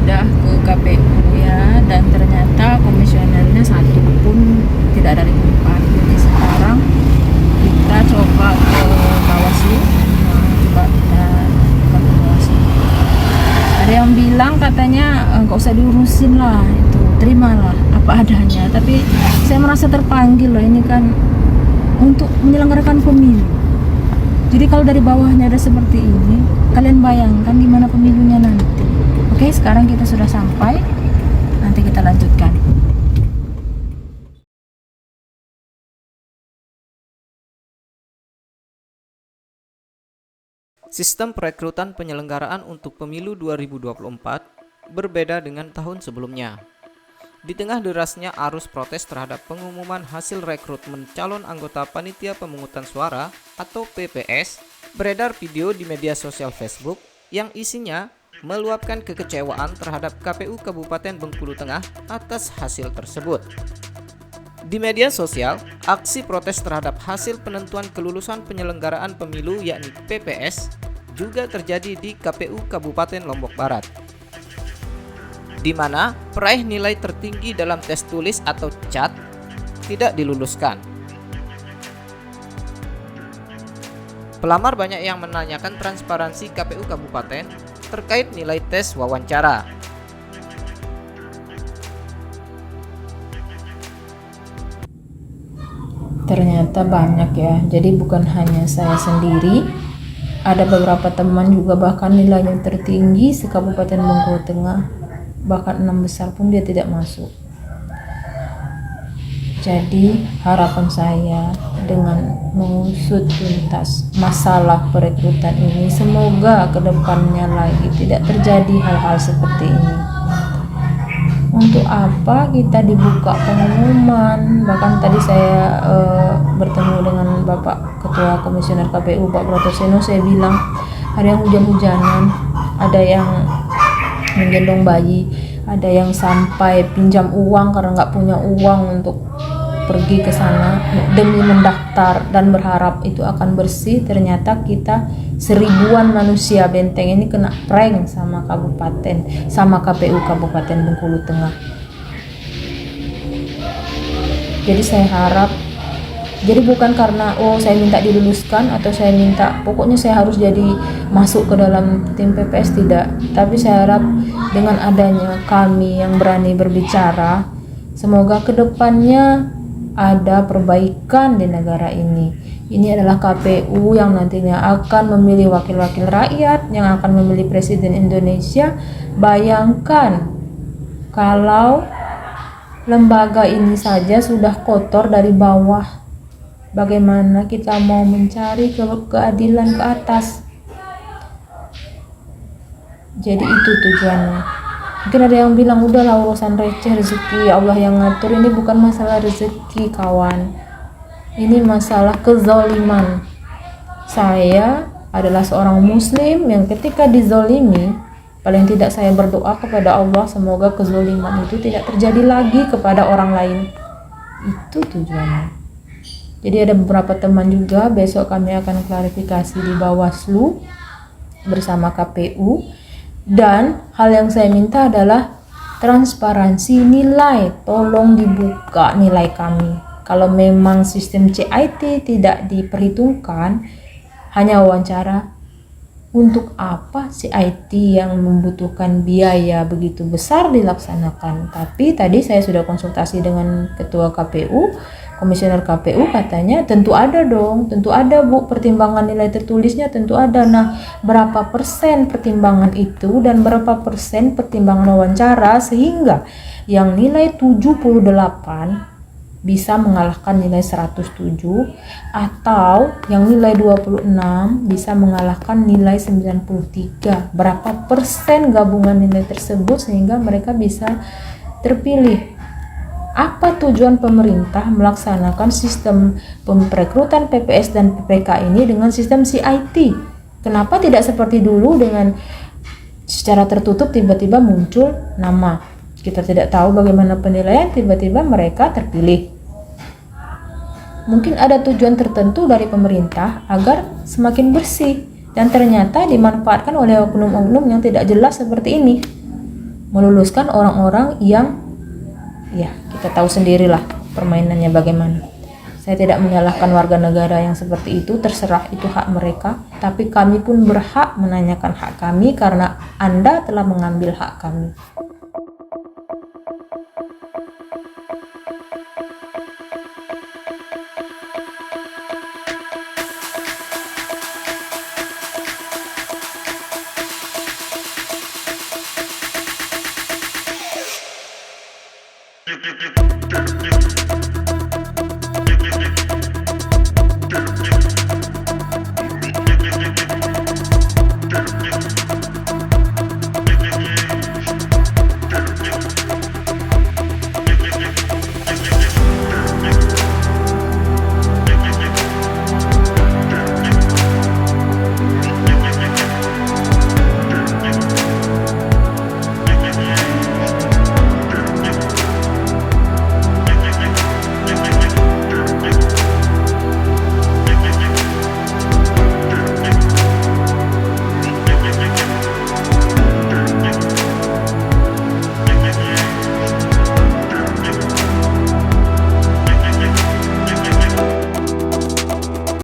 sudah ke KPU ya, dan ternyata komisionernya satu pun tidak ada di tempat. Jadi sekarang kita coba ke Bawaslu. Coba kita ke Bawaslu. Ada yang bilang katanya nggak usah diurusin lah, itu terimalah apa adanya. Tapi saya merasa terpanggil loh, ini kan untuk menyelenggarakan pemilu. Jadi kalau dari bawahnya ada seperti ini, kalian bayangkan gimana pemilunya nanti. Oke, sekarang kita sudah sampai, nanti kita lanjutkan. Sistem perekrutan penyelenggaraan untuk pemilu 2024 berbeda dengan tahun sebelumnya. Di tengah derasnya arus protes terhadap pengumuman hasil rekrutmen calon anggota Panitia Pemungutan Suara atau PPS, beredar video di media sosial Facebook yang isinya meluapkan kekecewaan terhadap KPU Kabupaten Bengkulu Tengah atas hasil tersebut. Di media sosial, aksi protes terhadap hasil penentuan kelulusan penyelenggaraan pemilu yakni PPS juga terjadi di KPU Kabupaten Lombok Barat, di mana peraih nilai tertinggi dalam tes tulis atau CAT tidak diluluskan. Pelamar banyak yang menanyakan transparansi KPU Kabupaten terkait nilai tes wawancara. Ternyata banyak ya, jadi bukan hanya saya sendiri, ada beberapa teman juga bahkan nilainya tertinggi se-Kabupaten Bengkulu Tengah, bahkan 6 besar pun dia tidak masuk. Jadi harapan saya dengan mengusut tuntas masalah perekrutan ini, semoga kedepannya lagi tidak terjadi hal-hal seperti ini. Untuk apa kita dibuka pengumuman? Bahkan tadi saya bertemu dengan Bapak Ketua Komisioner KPU Pak Brotoseno, saya bilang ada yang hujan-hujanan, ada yang menggendong bayi, ada yang sampai pinjam uang karena nggak punya uang untuk pergi ke sana demi mendaftar dan berharap itu akan bersih. Ternyata kita seribuan manusia Benteng ini kena prank sama kabupaten, sama KPU Kabupaten Bengkulu Tengah. Jadi saya harap, jadi bukan karena saya minta diluluskan atau saya minta pokoknya saya harus jadi masuk ke dalam tim PPS, tidak. Tapi saya harap dengan adanya kami yang berani berbicara, semoga kedepannya ada perbaikan di negara ini. Ini adalah KPU yang nantinya akan memilih wakil-wakil rakyat, yang akan memilih Presiden Indonesia. Bayangkan kalau lembaga ini saja sudah kotor dari bawah, bagaimana kita mau mencari keadilan ke atas? Jadi itu tujuannya. Mungkin ada yang bilang udahlah urusan receh, rezeki Allah yang ngatur. Ini bukan masalah rezeki kawan, ini masalah kezaliman. Saya adalah seorang muslim yang ketika dizolimi, paling tidak saya berdoa kepada Allah semoga kezaliman itu tidak terjadi lagi kepada orang lain. Itu tujuannya. Jadi ada beberapa teman juga, besok kami akan klarifikasi di Bawaslu bersama KPU. Dan hal yang saya minta adalah transparansi nilai, tolong dibuka nilai kami. Kalau memang sistem CIT tidak diperhitungkan, hanya wawancara, untuk apa CIT yang membutuhkan biaya begitu besar dilaksanakan? Tapi tadi saya sudah konsultasi dengan Ketua KPU, Komisioner KPU, katanya tentu ada dong, tentu ada Bu, pertimbangan nilai tertulisnya tentu ada. Nah, berapa persen pertimbangan itu dan berapa persen pertimbangan wawancara sehingga yang nilai 78 bisa mengalahkan nilai 107 atau yang nilai 26 bisa mengalahkan nilai 93. Berapa persen gabungan nilai tersebut sehingga mereka bisa terpilih? Apa tujuan pemerintah melaksanakan sistem perekrutan PPS dan PPK ini dengan sistem CIT? Kenapa tidak seperti dulu dengan secara tertutup tiba-tiba muncul nama? Kita tidak tahu bagaimana penilaian, tiba-tiba mereka terpilih. Mungkin ada tujuan tertentu dari pemerintah agar semakin bersih, dan ternyata dimanfaatkan oleh oknum-oknum yang tidak jelas seperti ini. meluluskan orang-orang yang ya kita tahu sendirilah permainannya bagaimana. Saya tidak menyalahkan warga negara yang seperti itu, terserah itu hak mereka, tapi kami pun berhak menanyakan hak kami karena Anda telah mengambil hak kami. You